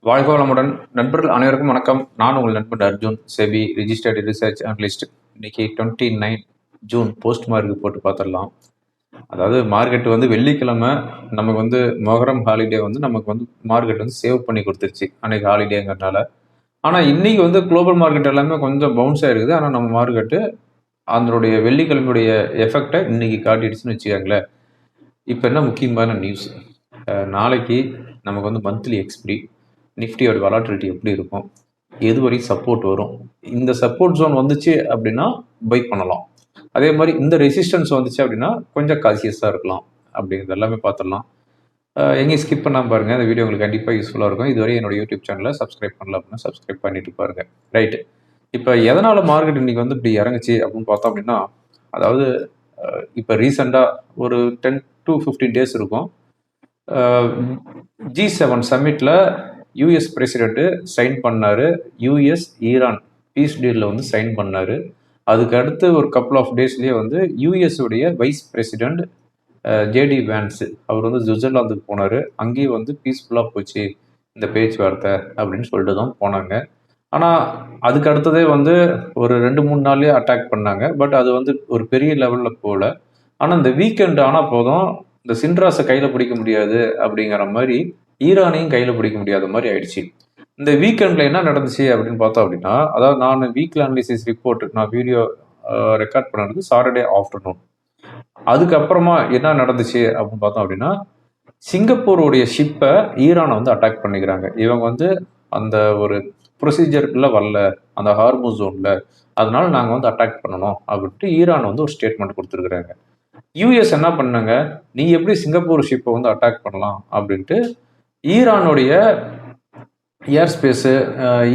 வாழ்க வளமுடன். நண்பர்கள் அனைவருக்கும் வணக்கம். நான் உங்கள் நண்பன் Arjun, SEBI registered research analyst. இன்னைக்கு 29 ஜூன் போஸ்ட் மார்க்கு போட்டு பார்த்துடலாம். அதாவது மார்க்கெட் வந்து வெள்ளிக்கிழமை நமக்கு வந்து மொஹரம் ஹாலிடே வந்து நமக்கு வந்து மார்க்கெட் வந்து சேவ் பண்ணி கொடுத்துருச்சு அன்னைக்கு ஹாலிடேங்கிறதுனால. ஆனால் இன்னைக்கு வந்து குளோபல் மார்க்கெட் எல்லாமே கொஞ்சம் பவுன்ஸ் ஆயிருக்குது. ஆனால் நம்ம மார்க்கெட்டு அதனுடைய வெள்ளிக்கிழமையுடைய எஃபெக்டை இன்னைக்கு காட்டிடுச்சுன்னு வச்சுக்கோங்களேன். இப்போ என்ன முக்கியமான நியூஸ், நாளைக்கு நமக்கு வந்து மந்த்லி எக்ஸ்பிரி, நிஃப்டியோட வாலாட்டிலிட்டி எப்படி இருக்கும், எது வரைக்கும் சப்போர்ட் வரும், இந்த சப்போர்ட் ஜோன் வந்துச்சு அப்படின்னா பை பண்ணலாம், அதே மாதிரி இந்த ரெசிஸ்டன்ஸ் வந்துச்சு அப்படின்னா கொஞ்சம் காசியஸாக இருக்கலாம் அப்படிங்கிறது எல்லாமே பார்த்துடலாம். எங்கேயும் ஸ்கிப் பண்ணாமல் பாருங்கள். இந்த வீடியோ உங்களுக்கு கண்டிப்பாக யூஸ்ஃபுல்லாக இருக்கும். இதுவரை என்னோட யூடியூப் சேனலை சப்ஸ்கிரைப் பண்ணல அப்படின்னா சப்ஸ்கிரைப் பண்ணிட்டு பாருங்கள். ரைட்டு, இப்போ எதனால் மார்க்கெட் இன்றைக்கி வந்து இப்படி இறங்குச்சு அப்படின்னு பார்த்தோம் அப்படின்னா, அதாவது இப்போ ரீசெண்டாக ஒரு 10 to 15 டேஸ் இருக்கும். G7 சம்மிட்டில் யூஎஸ் பிரசிடென்ட்டு சைன் பண்ணார். யூஎஸ் ஈரான் பீஸ் டீலில் வந்து சைன் பண்ணார். அதுக்கு அடுத்து ஒரு கப்புள் ஆஃப் டேஸ்லேயே வந்து யூஎஸ் உடைய வைஸ் பிரசிடென்ட் ஜேடி வேன்ஸ் அவர் வந்து சுவிட்சர்லாந்துக்கு போனார். அங்கேயும் வந்து பீஸ்ஃபுல்லாக போச்சு இந்த பேச்சுவார்த்தை அப்படின்னு சொல்லிட்டு தான் போனாங்க. ஆனால் அதுக்கு அடுத்ததே வந்து ஒரு 2-3 நாள்லேயே அட்டாக் பண்ணாங்க. பட் அது வந்து ஒரு பெரிய லெவலில் போகல. ஆனால் இந்த வீக்கெண்ட் ஆனால் போதும் இந்த சின்ராஸை கையில் பிடிக்க முடியாது அப்படிங்கிற மாதிரி ஈரானையும் கையில் பிடிக்க முடியாத மாதிரி ஆயிடுச்சு. இந்த வீக்கெண்டில் என்ன நடந்துச்சு அப்படின்னு பார்த்தோம் அப்படின்னா, அதாவது நான் வீக்லி அனாலிசிஸ் ரிப்போர்ட் நான் வீடியோ ரெக்கார்ட் பண்ணது சாட்டர்டே ஆஃப்டர்நூன். அதுக்கப்புறமா என்ன நடந்துச்சு அப்படின்னு பார்த்தோம் அப்படின்னா, சிங்கப்பூருடைய ஷிப்பை ஈரானை வந்து அட்டாக் பண்ணிக்கிறாங்க. இவங்க வந்து அந்த ஒரு ப்ரொசீஜருக்குள்ளே வரல அந்த ஹார்மூஸ் ஜோனில், அதனால நாங்கள் வந்து அட்டாக் பண்ணணும் அப்படின்ட்டு ஈரான் வந்து ஒரு ஸ்டேட்மெண்ட் கொடுத்துருக்குறாங்க. யூஎஸ் என்ன பண்ணாங்க, நீ எப்படி சிங்கப்பூர் ஷிப்பை வந்து அட்டாக் பண்ணலாம் அப்படின்ட்டு ஈரானுடைய ஏர் ஸ்பேஸு,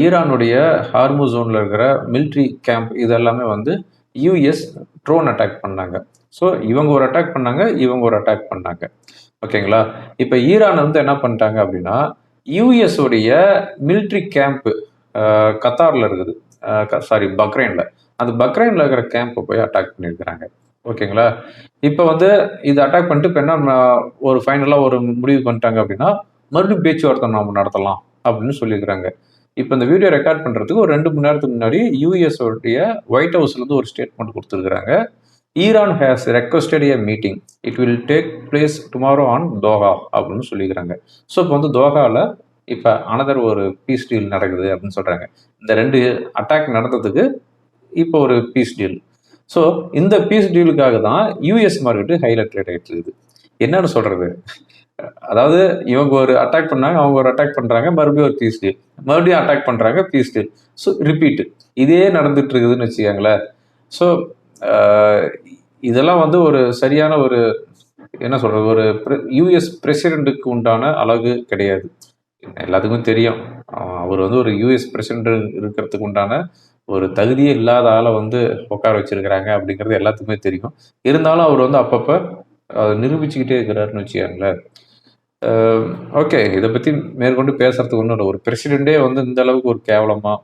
ஈரானுடைய ஹார்மூஸ் ஜோனில் இருக்கிற மிலிட்ரி கேம்ப் இதெல்லாமே வந்து யூஎஸ் ட்ரோன் அட்டாக் பண்ணாங்க. ஸோ இவங்க ஒரு அட்டாக் பண்ணாங்க, இவங்க ஒரு அட்டாக் பண்ணாங்க. ஓகேங்களா? இப்போ ஈரான் வந்து என்ன பண்ணிட்டாங்க அப்படின்னா, யூஎஸ் உடைய மிலிட்ரி கேம்ப்பு கத்தாரில் இருக்குது, சாரி பக்ரைனில், அந்த பக்ரைனில் இருக்கிற கேம்பை போய் அட்டாக் பண்ணியிருக்கிறாங்க. ஓகேங்களா? இப்போ வந்து இது அட்டாக் பண்ணிட்டு இப்போ என்ன ஒரு ஃபைனலாக ஒரு முடிவு பண்ணிட்டாங்க அப்படின்னா, மறுபடியும் பேச்சுவார்த்தை நாம் நடத்தலாம் அப்படின்னு சொல்லியிருக்கிறாங்க. இப்போ இந்த வீடியோ ரெக்கார்ட் பண்ணுறதுக்கு ஒரு 2 மணி நேரத்துக்கு முன்னாடி யூஎஸ் உடைய ஒயிட் ஹவுஸ்லேருந்து ஒரு ஸ்டேட்மெண்ட் கொடுத்துருக்குறாங்க. Iran has requested a meeting, it will take place tomorrow on Doha அப்படின்னு சொல்லிக்கிறாங்க. ஸோ இப்போ வந்து தோஹாவில் இப்போ அனதர் ஒரு பீஸ் டீல் நடக்குது அப்படின்னு சொல்கிறாங்க. இந்த 2 அட்டாக் நடந்ததுக்கு இப்போ ஒரு பீஸ் டீல். ஸோ இந்த பீஸ் டீலுக்காக தான் யூஎஸ் மார்க்கெட்டு ஹைல ட்ரேட் ஆகிட்டு இருக்குது. என்னன்னு சொல்கிறது, அதாவது இவங்க ஒரு அட்டாக் பண்ணாங்க, அவங்க ஒரு அட்டாக் பண்ணுறாங்க, மறுபடியும் ஒரு பீஸ் டீல், மறுபடியும் அட்டாக் பண்ணுறாங்க, பீஸ் டீல். ஸோ ரிப்பீட்டு இதே நடந்துட்டு இருக்குதுன்னு வச்சுக்கோங்களேன். ஸோ இதெல்லாம் வந்து ஒரு சரியான ஒரு என்ன சொல்கிறது, ஒரு யூஎஸ் பிரசிடென்ட்டுக்கு உண்டான அழகு கிடையாது. எல்லாத்துக்குமே தெரியும், அவர் வந்து ஒரு யூஎஸ் பிரசிடென்ட் இருக்கிறதுக்கு உண்டான ஒரு தகுதியே இல்லாத ஆளை வந்து உட்கார வச்சிருக்கிறாங்க அப்படிங்கிறது எல்லாத்துக்குமே தெரியும். இருந்தாலும் அவர் வந்து அப்பப்போ அதை நிரூபிச்சுக்கிட்டே இருக்கிறாருன்னு வச்சுக்கோங்களேன். ஓகே, இதை பற்றி மேற்கொண்டு பேசுறதுக்கு ஒன்றும் இல்லை. ஒரு பிரசிடென்ட்டே வந்து இந்த அளவுக்கு ஒரு கேவலமாக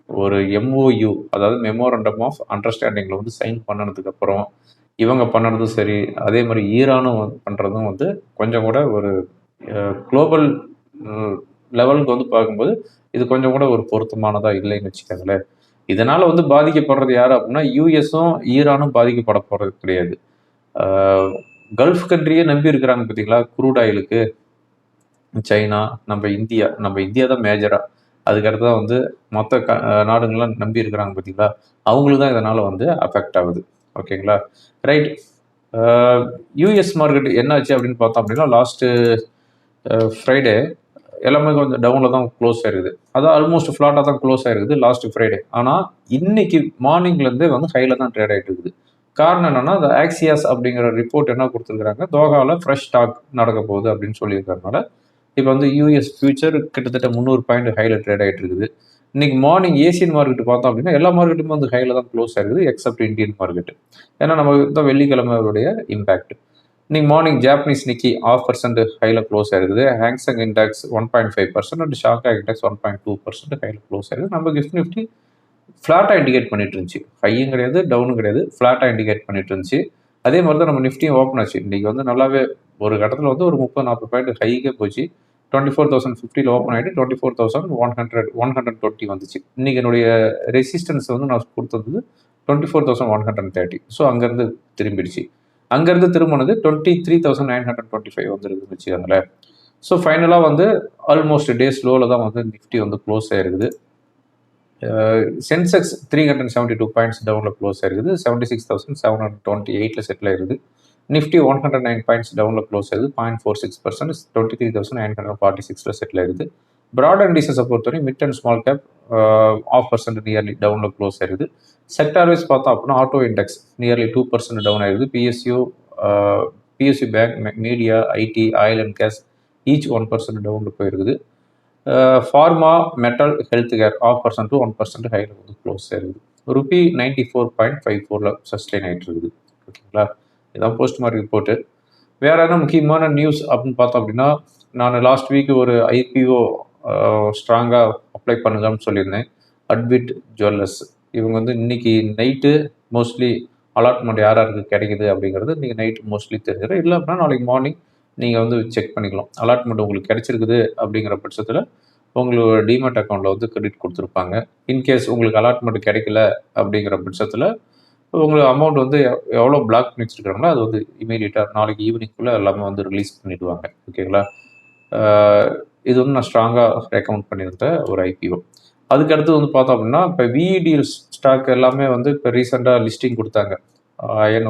ஒரு எம்ஓயு, அதாவது மெமோரண்டம் ஆஃப் அண்டர்ஸ்டாண்டிங்கில் வந்து சைன் பண்ணதுக்கப்புறம் இவங்க பண்ணுறதும் சரி, அதே மாதிரி ஈரானும் பண்ணுறதும் வந்து கொஞ்சம் கூட ஒரு குளோபல் லெவலுக்கு வந்து பார்க்கும்போது இது கொஞ்சம் கூட ஒரு பொருத்தமானதாக இல்லைன்னு வச்சுக்கோங்களேன். இதனால் வந்து பாதிக்கப்படுறது யார் அப்படின்னா, யூஎஸும் ஈரானும் பாதிக்கப்பட போகிறது கிடையாது. கல்ஃப் கண்ட்ரியே நம்பி இருக்கிறாங்க பார்த்தீங்களா குரூட் ஆயிலுக்கு, சைனா, நம்ம இந்தியா தான் மேஜராக, அதுக்கடுத்து தான் வந்து மொத்த நாடுகள்லாம் நம்பி இருக்கிறாங்க பார்த்தீங்களா, அவங்களுக்கு தான் இதனால் வந்து அஃபெக்ட் ஆகுது. ஓகேங்களா? ரைட், யூஎஸ் மார்க்கெட் என்னாச்சு அப்படின்னு பார்த்தோம் அப்படின்னா, லாஸ்ட்டு ஃப்ரைடே எல்லாமே கொஞ்சம் டவுனில் தான் க்ளோஸ் ஆயிருக்குது. அதான் ஆல்மோஸ்ட் ஃப்ளாட்டாக தான் க்ளோஸ் ஆயிருக்குது லாஸ்ட் ஃப்ரைடே. ஆனால் இன்னைக்கு மார்னிங்லேருந்தே வந்து ஹையில் தான் ட்ரேட் ஆகிட்டு இருக்குது. காரணம் என்னன்னா, அந்த ஆக்சியாஸ் அப்படிங்கிற ரிப்போர்ட் என்ன கொடுத்துருக்குறாங்க, தோஹாவில் ஃப்ரெஷ் ஸ்டாக் நடக்க போகுது அப்படின்னு சொல்லியிருக்கிறதுனால இப்போ வந்து யூஎஸ் ஃபியூச்சர் கிட்டத்தட்ட 300 பாயிண்ட் ஹையில் ட்ரேட் ஆகிட்டு இருக்குது. இன்னைக்கு மார்னிங் ஏசியன் மார்க்கெட் பார்த்தோம் அப்படின்னா எல்லா மார்க்கெட்டுமே வந்து ஹையில் தான் க்ளோஸ் ஆயிருக்குது எக்ஸப்ட் இந்தியன் மார்க்கெட். ஏன்னா நம்ம தான் வெள்ளிக்கிழமையுடைய இம்பேக்ட். இன்னைக்கு மார்னிங் ஜாப்பனீஸ் நிக்கி 0.5% ஹையில் க்ளோஸ் ஆயிருக்குது. ஹேங்சங் இண்டெக்ஸ் 1.5% அண்ட் ஷாங்காய் இண்டெக்ஸ் 1.2% ஹையில் க்ளோஸ் ஆயிருக்குது. நம்ம கிஃப்ட் நிஃப்டி ஃப்ளாட்டாக இண்டிகேட் பண்ணிட்டு இருந்துச்சு, ஹையும் கிடையாது டவுனும் கிடையாது, ஃப்ளாட்டாக இண்டிகேட் பண்ணிட்டு இருந்துச்சு. அதே மாதிரி தான் நம்ம நிஃப்டியும் ஓப்பன் ஆச்சு. இன்றைக்கி வந்து நல்லாவே ஒரு கட்டத்தில் வந்து ஒரு 30-40 பாயிண்ட் ஹைக்கே போச்சு. 24,050 ஓப்பன் ஆகிட்டு 24,120 வந்துச்சு. இன்றைக்கி என்னுடைய ரெசிஸ்டன்ஸ் வந்து நான் கொடுத்தது 24,130. ஸோ அங்கேருந்து திரும்பிடுச்சு. அங்கேருந்து திரும்பினது 23,925 வந்துருக்குன்னு வச்சுக்கோங்களேன். ஸோ ஃபைனலாக வந்து ஆல்மோஸ்ட் டே ஸ்லோவில் தான் வந்து நிஃப்டி வந்து க்ளோஸ் ஆகிருக்குது. சென்செக்ஸ் 372 பாயிண்ட்ஸ் டவுனில் க்ளோஸ் ஆகிருக்குது. 76,728 செட்டில் ஆகிருக்குது. நிஃப்டி 109 பாயிண்ட்ஸ் டவுனில் க்ளோஸ் ஆகுது. 0.46%, 23,946 செட்டில் ஆகுது. ப்ராட் இண்டிசஸை பொறுத்தவரை mid and small cap 0.5% nearly டவுனில் க்ளோஸ் ஆகுது. செக்டார் வைஸ் பார்த்தோம் அப்படின்னா ஆட்டோ இண்டெக்ஸ் நியர்லி 2% டவுன் ஆகுது. PSU bank, media, IT, oil and gas each 1% டவுனில் போயிருக்குது. Pharma, metal, health care 0.5% to 1% ஹையில் வந்து க்ளோஸ் ஆகுது. ருபி 94.54 சஸ்டெயின் ஆகிட்டு இருக்குது. ஓகேங்களா, இதான் போஸ்ட் மார்க் ரிப்போர்ட்டு. வேறு என்ன முக்கியமான நியூஸ் அப்படின்னு பார்த்தோம் அப்படின்னா, நான் லாஸ்ட் வீக் ஒரு ஐபிஓ ஸ்ட்ராங்காக அப்ளை பண்ணுங்கன்னு சொல்லியிருந்தேன். அட்பிட் ஜுவல்லர்ஸ் இவங்க வந்து இன்னைக்கு நைட்டு மோஸ்ட்லி அலாட்மெண்ட் யாருக்கு கிடைக்குது அப்படிங்கிறது நீங்கள் நைட்டு மோஸ்ட்லி தெரிஞ்சிடும். இல்லை அப்படின்னா நாளைக்கு மார்னிங் நீங்கள் வந்து செக் பண்ணிக்கலாம். அலாட்மெண்ட் உங்களுக்கு கிடைச்சிருக்குது அப்படிங்கிற பட்சத்தில் உங்களோட டிமேட் அக்கௌண்ட்டில் வந்து கிரெடிட் கொடுத்துருப்பாங்க. இன்கேஸ் உங்களுக்கு அலாட்மெண்ட் கிடைக்கல அப்படிங்கிற பட்சத்தில் உங்களுக்கு அமௌண்ட் வந்து எவ்வளோ பிளாக் பண்ணி வச்சுருக்காங்களோ அது வந்து இமீடியட்டாக நாளைக்கு ஈவினிங்குள்ளே எல்லாமே வந்து ரிலீஸ் பண்ணிவிடுவாங்க. ஓகேங்களா, இது வந்து நான் ஸ்ட்ராங்காக ரெக்கமெண்ட் பண்ணியிருந்த ஒரு ஐபிஓ. அதுக்கடுத்து வந்து பார்த்தோம் அப்படின்னா இப்போ விஇடிஎல் ஸ்டாக் எல்லாமே வந்து இப்போ ரீசெண்டாக லிஸ்டிங் கொடுத்தாங்க. அயன்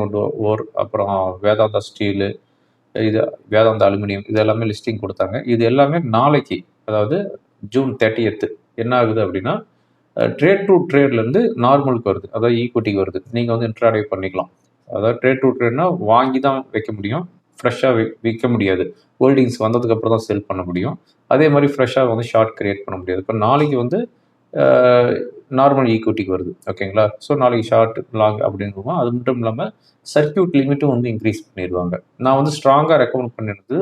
ஓர், அப்புறம் வேதாந்தா ஸ்டீலு, இது வேதாந்தா அலுமினியம், இது எல்லாமே லிஸ்டிங் கொடுத்தாங்க. இது எல்லாமே நாளைக்கு, அதாவது ஜூன் 30 என்ன ஆகுது அப்படின்னா ட்ரேட் டு ட்ரேட்லேருந்து நார்மலுக்கு வருது, அதாவது ஈக்விட்டிக்கு வருது. நீங்கள் வந்து இன்ட்ராடே பண்ணிக்கலாம். அதாவது ட்ரேட் டு ட்ரேட்னா வாங்கி தான் வைக்க முடியும், ஃப்ரெஷ்ஷாக விற்க முடியாது. ஹோல்டிங்ஸ் வந்ததுக்கப்புறம் தான் செல் பண்ண முடியும். அதே மாதிரி ஃப்ரெஷ்ஷாக வந்து ஷார்ட் கிரியேட் பண்ண முடியாது. இப்போ நாளைக்கு வந்து நார்மல் ஈக்விட்டிக்கு வருது. ஓகேங்களா, ஸோ நாளைக்கு ஷார்ட் லாங் அப்படின்னுவோம். அது மட்டும் இல்லாமல் சர்க்கியூட் லிமிட்டும் வந்து இன்க்ரீஸ் பண்ணிடுவாங்க. நான் வந்து ஸ்ட்ராங்காக ரெக்கமெண்ட் பண்ணியிருந்தது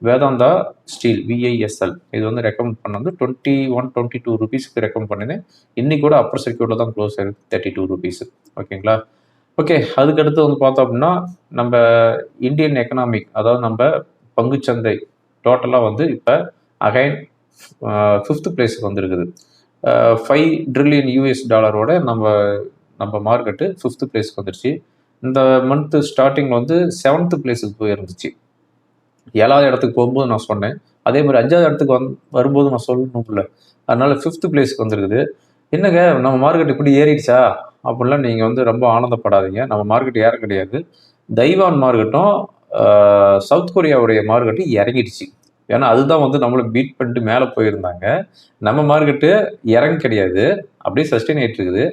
வேதாந்தா ஸ்டீல், விஐஎஸ்எல். இது வந்து ரெக்கமெண்ட் பண்ணது 21-22 ருபீஸ்க்கு ரெக்கமெண்ட் பண்ணினேன். இன்னைக்கு கூட அப்பர் சர்க்கியூட்டில் தான் க்ளோஸ் ஆகுது 32 ருபீஸ். ஓகேங்களா, ஓகே. அதுக்கடுத்து வந்து பார்த்தோம் அப்படின்னா நம்ம இந்தியன் எக்கனாமிக், அதாவது நம்ம பங்குச்சந்தை டோட்டலாக வந்து இப்போ அகைன் 5th பிளேஸுக்கு வந்துருக்குது. $5 trillion நம்ம மார்க்கெட்டு 5th பிளேஸ்க்கு வந்துருச்சு. இந்த மந்த்து ஸ்டார்டிங் வந்து 7th பிளேஸுக்கு போயிருந்துச்சு. 7வது இடத்துக்கு போகும்போது நான் சொன்னேன். அதே மாதிரி 5வது இடத்துக்கு வரும்போது நான் சொல்லணும்ல, அதனால 5th பிளேஸ்க்கு வந்துருக்குது. என்னங்க நம்ம மார்க்கெட் இப்படி ஏறிடுச்சா அப்படிலாம் நீங்கள் வந்து ரொம்ப ஆனந்தப்படாதீங்க. நம்ம மார்க்கெட் ஏற கிடையாது. தைவான் மார்க்கெட்டும் சவுத் கொரியாவுடைய மார்க்கெட்டும் இறங்கிடுச்சு. ஏன்னா அதுதான் வந்து நம்மளை பீட் பண்ணிட்டு மேலே போயிருந்தாங்க. நம்ம மார்க்கெட்டு இறங்க கிடையாது, அப்படியே சஸ்டெயின் ஆகிட்டு இருக்குது.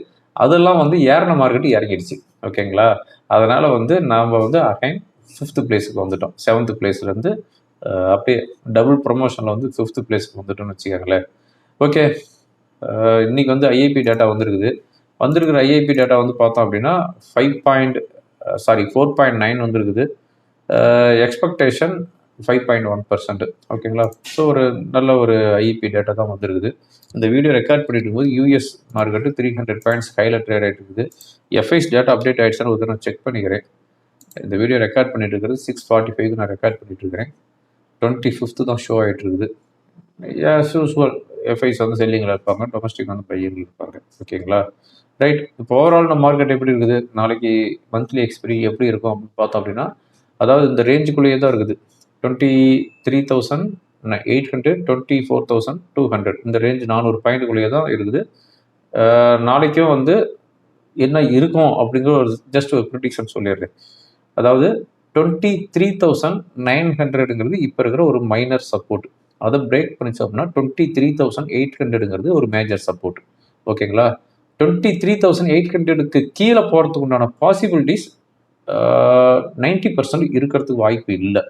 அதெல்லாம் வந்து ஏறின மார்க்கெட்டு இறங்கிடுச்சு. ஓகேங்களா, அதனால் வந்து நாம் வந்து அகைன் 5th பிளேஸுக்கு வந்துட்டோம். 7th பிளேஸ்லேருந்து அப்படியே டபுள் ப்ரொமோஷனில் வந்து 5th பிளேஸுக்கு வந்துட்டோம்னு வச்சுக்கோங்களேன். ஓகே, இன்றைக்கி வந்து ஐஐபி டேட்டா வந்துருக்குது. வந்திருக்கிற ஐஐபி டேட்டா வந்து பார்த்தோம் அப்படின்னா 4.9 வந்துருக்குது. எக்ஸ்பெக்டேஷன் 5.1%. ஓகேங்களா, ஸோ ஒரு நல்ல ஒரு ஐஇபி டேட்டா தான் வந்துருக்குது. இந்த வீடியோ ரெக்கார்ட் பண்ணிட்டு இருக்கும்போது யூஎஸ் மார்க்கெட்டு 300 பாயிண்ட்ஸ் ஹையில் ட்ரேட் ஆகிட்டு இருக்குது. எஃப்ஐஸ் டேட்டா அப்டேட் ஆகிடுச்சான்னு ஒரு நான் செக் பண்ணிக்கிறேன். இந்த வீடியோ ரெக்கார்ட் பண்ணிட்டு இருக்கிறது 6:45 நான் ரெக்கார்ட் பண்ணிட்டு இருக்கிறேன். 25th தான் ஷோ ஆகிட்டு இருக்குது. ஆஸ் யூஸ்வல் எஃப்ஐஸ் வந்து செல்லிங்கில் இருப்பாங்க, டொமஸ்டிக் வந்து பையர்கள் இருப்பாங்க. ஓகேங்களா, ரைட். இப்போ ஓவரால் நம்ம மார்க்கெட் எப்படி இருக்குது, நாளைக்கு மந்த்லி எக்ஸ்பிரி எப்படி இருக்கும் அப்படின்னு பார்த்தோம் அப்படின்னா, அதாவது இந்த ரேஞ்சுக்குள்ளேயே தான் இருக்குது. 23,800, 24,200 இந்த ரேஞ்ச் 400 பாயிண்ட்டுக்குள்ளேயே தான் இருக்குது. நாளைக்கும் வந்து என்ன இருக்கும் அப்படிங்கிற ஒரு ஜஸ்ட் ஒரு ப்ரிடிக்ஷன் சொல்லிடுறேன். அதாவது 23,900ங்கிறது இப்போ இருக்கிற ஒரு மைனர் சப்போர்ட். அதை பிரேக் பண்ணிச்சு அப்படின்னா 23,800ங்கிறது ஒரு மேஜர் சப்போர்ட். ஓகேங்களா, 23,800க்கு கீழே போகிறதுக்கு உண்டான பாசிபிலிட்டிஸ் 90% இருக்கிறதுக்கு வாய்ப்பு இல்லை.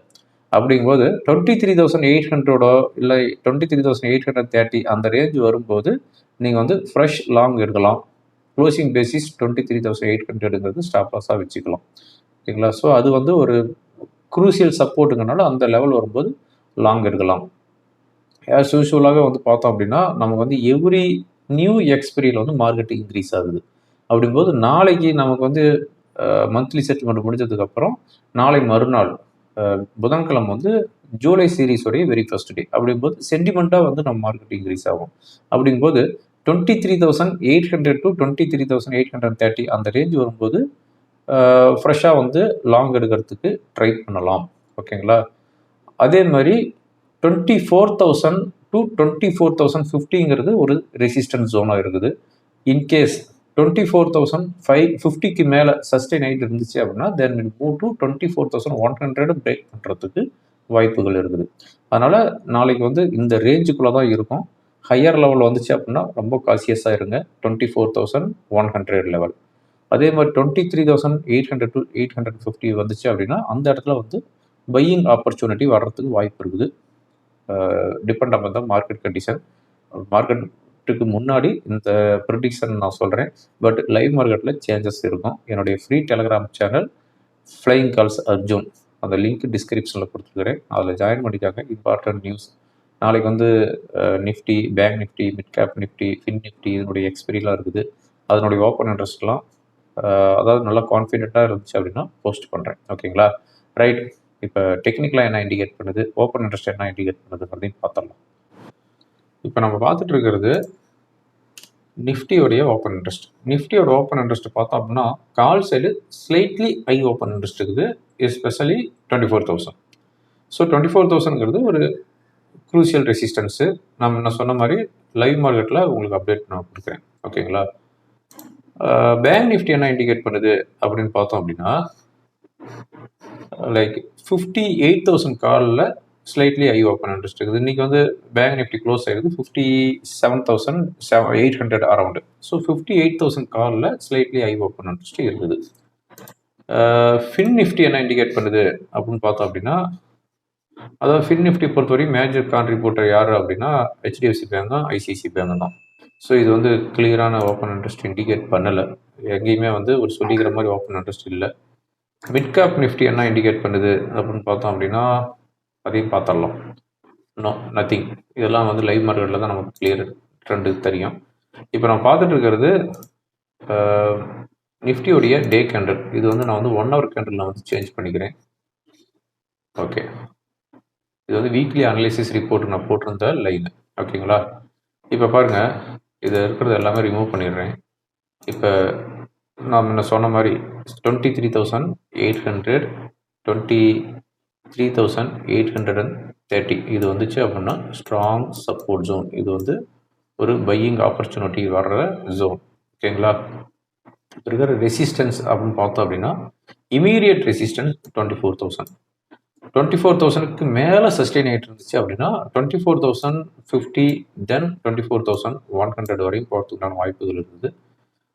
அப்படிங்கும்போது 23,800 இல்லை 23,830 அந்த ரேஞ்ச் வரும்போது நீங்கள் வந்து ஃப்ரெஷ் லாங் எடுக்கலாம். க்ளோசிங் பேசிஸ் 23,800ங்கிறது ஸ்டாப் லாஸாக வச்சுக்கலாம். ஓகேங்களா, ஸோ அது வந்து ஒரு குரூசியல் சப்போர்ட்டுங்கனால அந்த லெவல் வரும்போது லாங் எடுக்கலாம். ஆஸ் யூஸ்வலாகவே வந்து பார்த்தோம் அப்படின்னா நமக்கு வந்து எவ்ரி நியூ எக்ஸ்பிரியில் வந்து மார்க்கெட் இன்க்ரீஸ் ஆகுது. அப்படிங்கும்போது நாளைக்கு நமக்கு வந்து மந்த்லி செட்டில்மெண்ட் முடிஞ்சதுக்கப்புறம் நாளை மறுநாள் புதன்கிழமை வந்து ஜூலை சீரீஸோடைய வெரி ஃபர்ஸ்ட் டே. அப்படிங்கும்போது சென்டிமெண்ட்டாக வந்து நம்ம மார்க்கெட் இன்க்ரீஸ் ஆகும். அப்படிங்கும்போது 23,800 to 23,830 அந்த ரேஞ்ச் வரும்போது ஃப்ரெஷ்ஷாக வந்து லாங் எடுக்கிறதுக்கு ட்ரை பண்ணலாம். ஓகேங்களா? அதே மாதிரி 24,000 to 24,050ங்கிறது ஒரு ரெசிஸ்டன்ஸ் ஜோனாக இருக்குது. இன்கேஸ் 24,550க்கு மேலே சஸ்டெயின் ஆகிட்டு இருந்துச்சு அப்படின்னா then will move to 24,100 break பண்ணுறதுக்கு வாய்ப்புகள் இருக்குது. அதனால் நாளைக்கு வந்து இந்த ரேஞ்சுக்குள்ளே தான் இருக்கும். ஹையர் லெவல் வந்துச்சு அப்படின்னா ரொம்ப காசியஸாக இருங்க. 24,100 லெவல். அதே மாதிரி 23,800 to 850 வந்துச்சு அப்படின்னா அந்த இடத்துல வந்து பையிங் ஆப்பர்ச்சுனிட்டி வர்றதுக்கு வாய்ப்பு இருக்குது. Depend on the market condition. மார்க்கெட்டுக்கு முன்னாடி இந்த ப்ரிடிக்ஷன் நான் சொல்கிறேன். பட் லைவ் மார்க்கெட்டில் சேஞ்சஸ் இருக்கும். என்னுடைய free Telegram channel flying calls Arjun, அந்த லிங்க் டிஸ்கிரிப்ஷனில் கொடுத்துருக்கிறேன். அதில் ஜாயின் பண்ணிக்காங்க. Important news. நாளைக்கு வந்து Nifty, bank Nifty, mid cap Nifty, fin Nifty இதனுடைய எக்ஸ்பெரிலாம் இருக்குது. அதனுடைய ஓப்பன் இன்ட்ரெஸ்ட்லாம் அதாவது நல்லா கான்ஃபிடென்ட்டாக இருந்துச்சு அப்படின்னா போஸ்ட் பண்ணுறேன். ஓகேங்களா? ரைட். இப்போ டெக்னிக்கலாக என்ன இண்டிகேட் பண்ணுது, ஓப்பன் இன்ட்ரெஸ்ட் என்ன இண்டிகேட் பண்ணுதுங்கிறதையும் பார்த்துடலாம். இப்போ நம்ம பார்த்துட்டு இருக்கிறது நிஃப்டியோடைய ஓப்பன் இன்ட்ரெஸ்ட். நிஃப்டியோட ஓப்பன் இன்ட்ரெஸ்ட் பார்த்தோம் அப்படின்னா call side slightly high open interest இருக்குது, எஸ்பெஷலி 24,000. ஸோ 24,000ங்கிறது ஒரு க்ரூசியல் ரெசிஸ்டன்ஸு. நம்ம என்ன சொன்ன மாதிரி லைவ் மார்க்கெட்டில் உங்களுக்கு அப்டேட் நான் கொடுக்குறேன். ஓகேங்களா? பேங்க் நிஃப்டி என்ன இண்டிகேட் பண்ணுது அப்படின்னு பார்த்தோம் அப்படின்னா லைக் 58,000 காலில் ஸ்லைட்லி ஹை ஓப்பன் இன்ட்ரெஸ்ட் இருக்குது. இன்றைக்கி வந்து பேங்க் நிஃப்டி க்ளோஸ் ஆகிடுது 57,800 அரௌண்டு. ஸோ 58,000 காலில் ஸ்லைட்லி ஹை ஓப்பன் இன்ட்ரெஸ்ட் இருக்குது. ஃபின் நிஃப்டி என்ன இண்டிகேட் பண்ணுது அப்படின்னு பார்த்தோம் அப்படின்னா அதாவது ஃபின் நிஃப்டி பொறுத்தவரைக்கும் மேஜர் கான்ட்ரிபியூட்டர் யார் அப்படின்னா ஹெச்டிஎஃப்சி பேங்க் தான், ஐசிஐசி பேங்க் தான். ஸோ இது வந்து கிளியரான ஓப்பன் இன்ட்ரெஸ்ட் இண்டிகேட் பண்ணலை. எங்கேயுமே வந்து ஒரு சொல்லிக்கிற மாதிரி ஓப்பன் இன்ட்ரெஸ்ட் இல்லை. மிட் கேப் நிஃப்டி என்ன இண்டிகேட் பண்ணுது அப்படின்னு பார்த்தோம் அப்படின்னா அதையும் பார்த்துடலாம். நத்திங். இதெல்லாம் வந்து லைவ் மார்க்கெட்டில் தான் நமக்கு கிளியர் ட்ரெண்டு தெரியும். இப்போ நான் பார்த்துட்டு இருக்கிறது நிஃப்டியோடைய டே கேண்டில். இது வந்து நான் வந்து 1 ஹவர் கேண்டில் நான் வந்து சேஞ்ச் பண்ணிக்கிறேன். ஓகே, இது வந்து வீக்லி அனலைசிஸ் ரிப்போர்ட் நான் போட்டிருந்த லைன். ஓகேங்களா? இப்போ பாருங்கள், இது இருக்கிறது எல்லாமே ரிமூவ் பண்ணிடுறேன். இப்போ நான் முன்ன சொன்ன மாதிரி 23,800 23,830 இது வந்துச்சு அப்படின்னா ஸ்ட்ராங் சப்போர்ட் ஜோன். இது வந்து ஒரு பையிங் ஆப்பர்ச்சுனிட்டி வர்ற ஜோன். ஓகேங்களா? இருக்கிற ரெசிஸ்டன்ஸ் அப்படின்னு பார்த்தோம் அப்படின்னா இமீடியட் ரெசிஸ்டன்ஸ் 24,000க்கு மேலே சஸ்டெயின் ஆகிட்டு இருந்துச்சு அப்படின்னா 24,050 தென் 24,100 வரையும் போகிறதுக்கான வாய்ப்புகள் இருக்குது.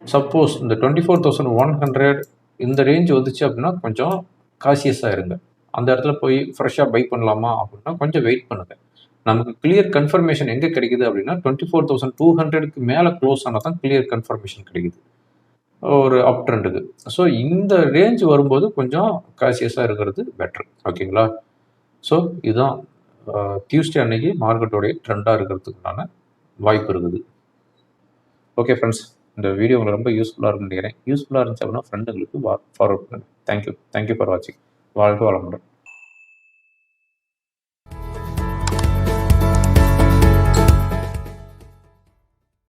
சப்போஸ் இந்த 24,100 இந்த ரேஞ்ச் வந்துச்சு அப்படின்னா கொஞ்சம் காசியஸாக இருங்க. அந்த இடத்துல போய் ஃப்ரெஷ்ஷாக பை பண்ணலாமா அப்படின்னா கொஞ்சம் வெயிட் பண்ணுங்கள். நமக்கு கிளியர் கன்ஃபர்மேஷன் எங்கே கிடைக்குது அப்படின்னா 24,200க்கு மேலே க்ளோஸ் ஆனால் தான் கிளியர் கன்ஃபர்மேஷன் கிடைக்குது ஒரு அப் ட்ரெண்டுக்கு. ஸோ இந்த ரேஞ்ச் வரும்போது கொஞ்சம் காசியஸாக இருக்கிறது பெட்ரு. ஓகேங்களா? ஸோ இதுதான் டியூஸ்டே அன்னைக்கு மார்க்கெட்டோடைய ட்ரெண்டாக இருக்கிறதுக்கான வாய்ப்பு இருக்குது. ஓகே ஃப்ரெண்ட்ஸ், இந்த வீடியோ உங்களுக்கு ரொம்ப யூஸ்ஃபுல்லாக இருக்குன்னு நினைக்கிறேன். யூஸ்ஃபுல்லாக இருந்துச்சு அப்படின்னா ஃப்ரெண்டுங்களுக்கு ஃபார்வர்ட் பண்ணுங்கள். தேங்க்யூ ஃபார் வாட்சிங். வாழ்க வளமுடன்.